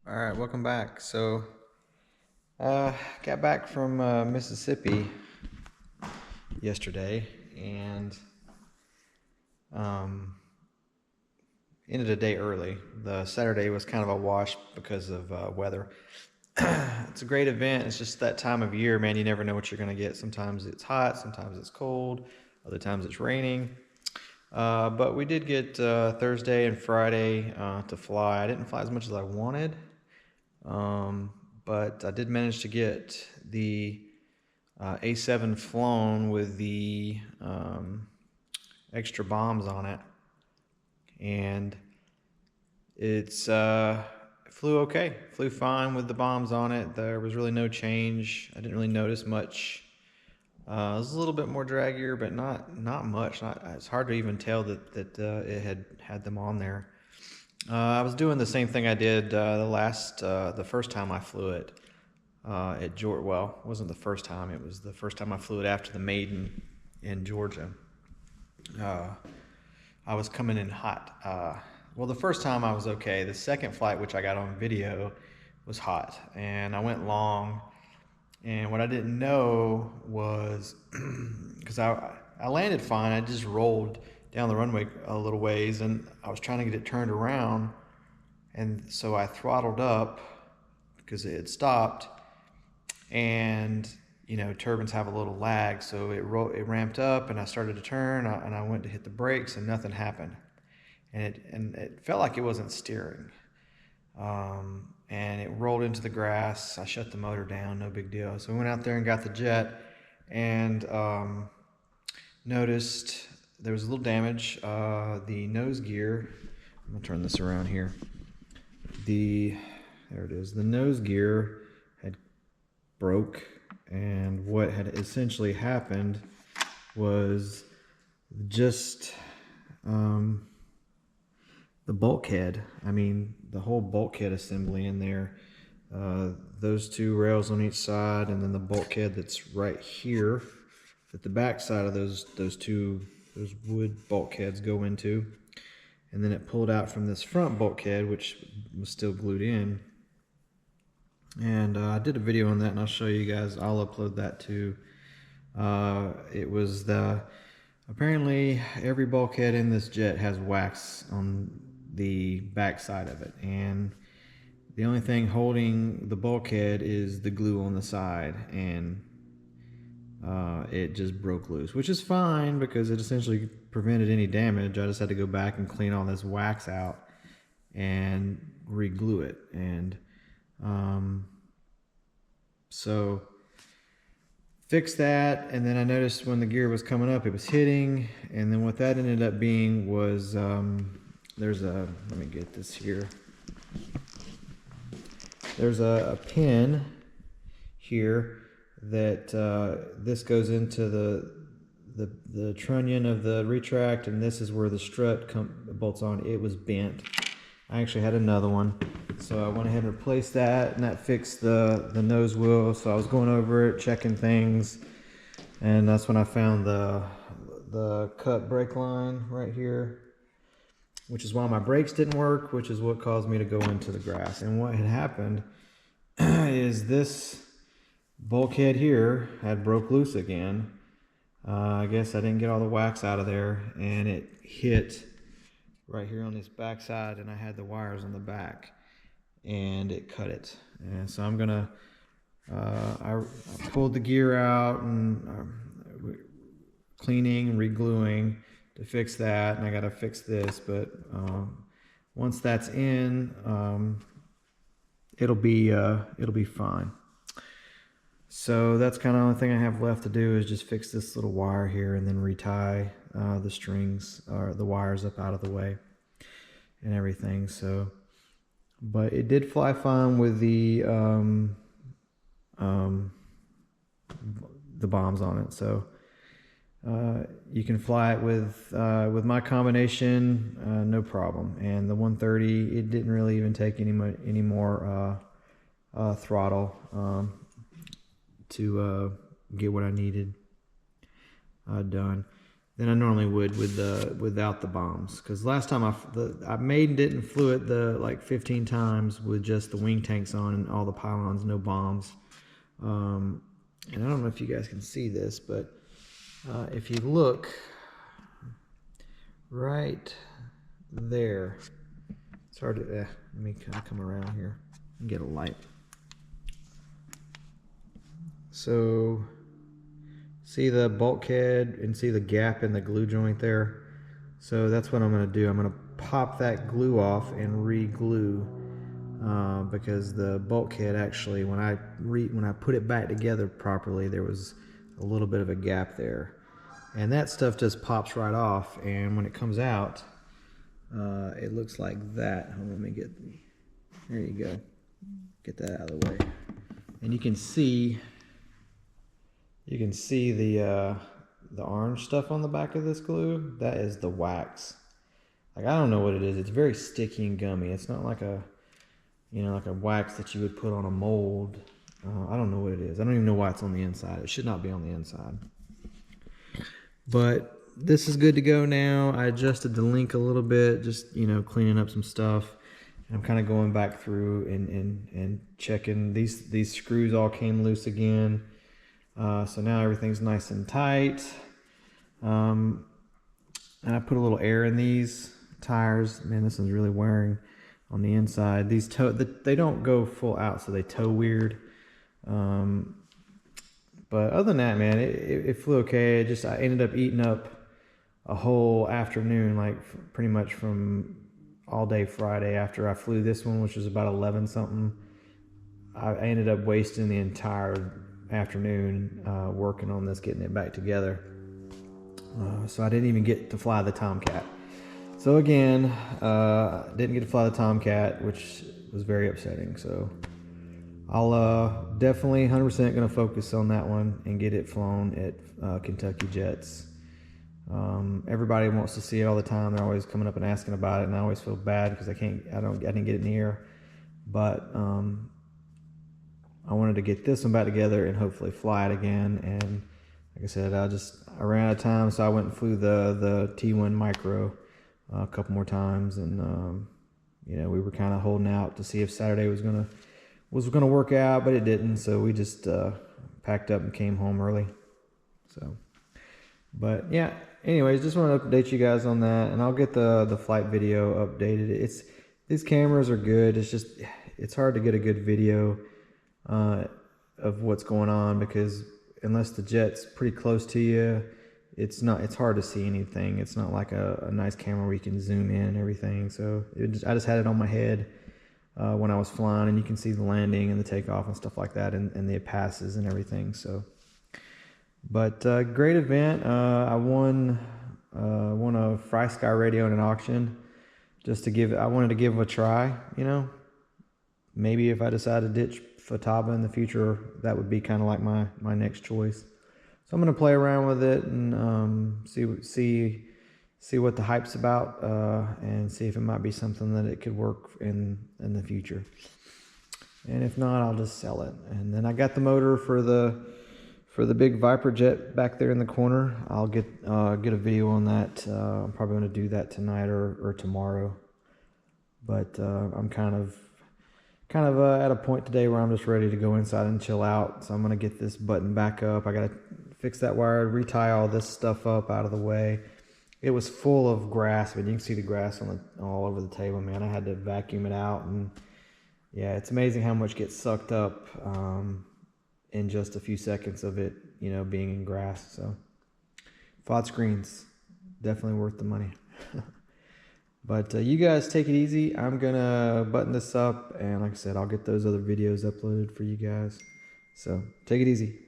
All right, welcome back. Got back from Mississippi yesterday and um, ended a day early. The Saturday was kind of a wash because of weather. It's a great event. It's just that time of year, man. You never know what you're going to get. Sometimes it's hot, sometimes it's cold, other times it's raining. But we did get Thursday and Friday to fly. I didn't fly as much as I wanted. Um, but I did manage to get the A7 flown with the extra bombs on it, and it's flew okay, flew fine with the bombs on it. There was really no change. I didn't really notice much. It was a little bit more draggier, but not much. It's hard to even tell that it had them on there. I was doing the same thing I did the first time I flew it at Georgia. Well, it wasn't the first time. It was the first time I flew it after the maiden in Georgia. Uh, I was coming in hot. Well, the first time I was okay. The second flight, which I got on video, was hot, and I went long. And what I didn't know was, because I landed fine, I just rolled down the runway a little ways, and I was trying to get it turned around, and so I throttled up because it had stopped, and turbines have a little lag, so it ramped up, and I started to turn, and I went to hit the brakes, and nothing happened, and it felt like it wasn't steering. And it rolled into the grass. I shut the motor down, no big deal. So we went out there and got the jet, and noticed there was a little damage. The nose gear, I'm gonna turn this around here. There it is. The nose gear had broke, and what had essentially happened was just the bulkhead. I mean, the whole bulkhead assembly in there. Those two rails on each side, and then the bulkhead that's right here that the back side of those wood bulkheads go into. And then it pulled out from this front bulkhead, which was still glued in. And I did a video on that, and I'll show you guys. I'll upload that too. It was apparently every bulkhead in this jet has wax on the back side of it, and the only thing holding the bulkhead is the glue on the side, and it just broke loose, which is fine because it essentially prevented any damage. I just had to go back and clean all this wax out and re-glue it, and so fixed that. And then I noticed when the gear was coming up, it was hitting, and then what that ended up being was let me get this here. There's a pin here that this goes into the trunnion of the retract, and this is where the strut bolts on. It was bent. I actually had another one, so I went ahead and replaced that, and that fixed the nose wheel. So I was going over it, checking things, and that's when I found the cut brake line right here, which is why my brakes didn't work, which is what caused me to go into the grass. And what had happened is this bulkhead here had broke loose again. I guess I didn't get all the wax out of there, and it hit right here on this back side, and I had the wires on the back, and it cut it. And so I'm gonna I pulled the gear out and cleaning, re-gluing to fix that, and I gotta fix this, but once that's in, it'll be fine. So that's kind of the only thing I have left to do is just fix this little wire here, and then retie the strings or the wires up out of the way and everything. So, but it did fly fine with the bombs on it. So you can fly it with my combination, no problem. And the 130, it didn't really even take any more throttle to get what I needed done. than I normally would with without the bombs. Because last time I made and didn't flew it like 15 times with just the wing tanks on and all the pylons, no bombs. And I don't know if you guys can see this, but if you look right there, it's hard to, let me kind of come around here and get a light. So see the bulkhead and see the gap in the glue joint there? So that's what I'm going to do. I'm going to pop that glue off and re-glue because the bulkhead actually, when I put it back together properly, there was a little bit of a gap there. And that stuff just pops right off, and when it comes out, it looks like that. Hold on, let me get, there you go. Get that out of the way. And you can see the orange stuff on the back of this glue. That is the wax. Like, I don't know what it is. It's very sticky and gummy. It's not like a, like a wax that you would put on a mold. I don't know what it is. I don't even know why it's on the inside. It should not be on the inside. But this is good to go now. I adjusted the link a little bit, just, cleaning up some stuff. And I'm kind of going back through and checking. These screws all came loose again. So now everything's nice and tight. And I put a little air in these tires. Man, this one's really wearing on the inside. These they don't go full out, so they toe weird. But other than that, man, it flew okay. I ended up eating up a whole afternoon, like pretty much from all day Friday after I flew this one, which was about 11 something. I ended up wasting the entire afternoon working on this, getting it back together. So I didn't even get to fly the Tomcat. So again, didn't get to fly the Tomcat, which was very upsetting. So I'll definitely 100% going to focus on that one and get it flown at Kentucky Jets. Everybody wants to see it all the time. They're always coming up and asking about it, and I always feel bad because I didn't get it near. But I wanted to get this one back together and hopefully fly it again. And like I said, I ran out of time, so I went and flew the T1 Micro a couple more times, and we were kind of holding out to see if Saturday was gonna work out, but it didn't. So we just packed up and came home early. So, but yeah. Anyways, just want to update you guys on that, and I'll get the flight video updated. These cameras are good. It's hard to get a good video of what's going on because unless the jet's pretty close to you, it's hard to see anything. It's not like a nice camera where you can zoom in and everything. So I just had it on my head when I was flying, and you can see the landing and the takeoff and stuff like that, and the passes and everything. So, but great event. I won a Fry Sky radio in an auction. I wanted to give them a try. Maybe if I decide to ditch Futaba in the future, that would be kind of like my next choice. So I'm going to play around with it and see what the hype's about, and see if it might be something that it could work in the future. And if not, I'll just sell it. And then I got the motor for the big Viper jet back there in the corner. I'll get a video on that. I'm probably going to do that tonight or tomorrow. But I'm kind of at a point today where I'm just ready to go inside and chill out. So I'm going to get this button back up. I got to fix that wire, retie all this stuff up out of the way. It was full of grass, but you can see the grass all over the table, man. I had to vacuum it out, and yeah, it's amazing how much gets sucked up in just a few seconds of it, being in grass. So, FOD screens, definitely worth the money. But you guys take it easy. I'm gonna button this up, and like I said, I'll get those other videos uploaded for you guys. So take it easy.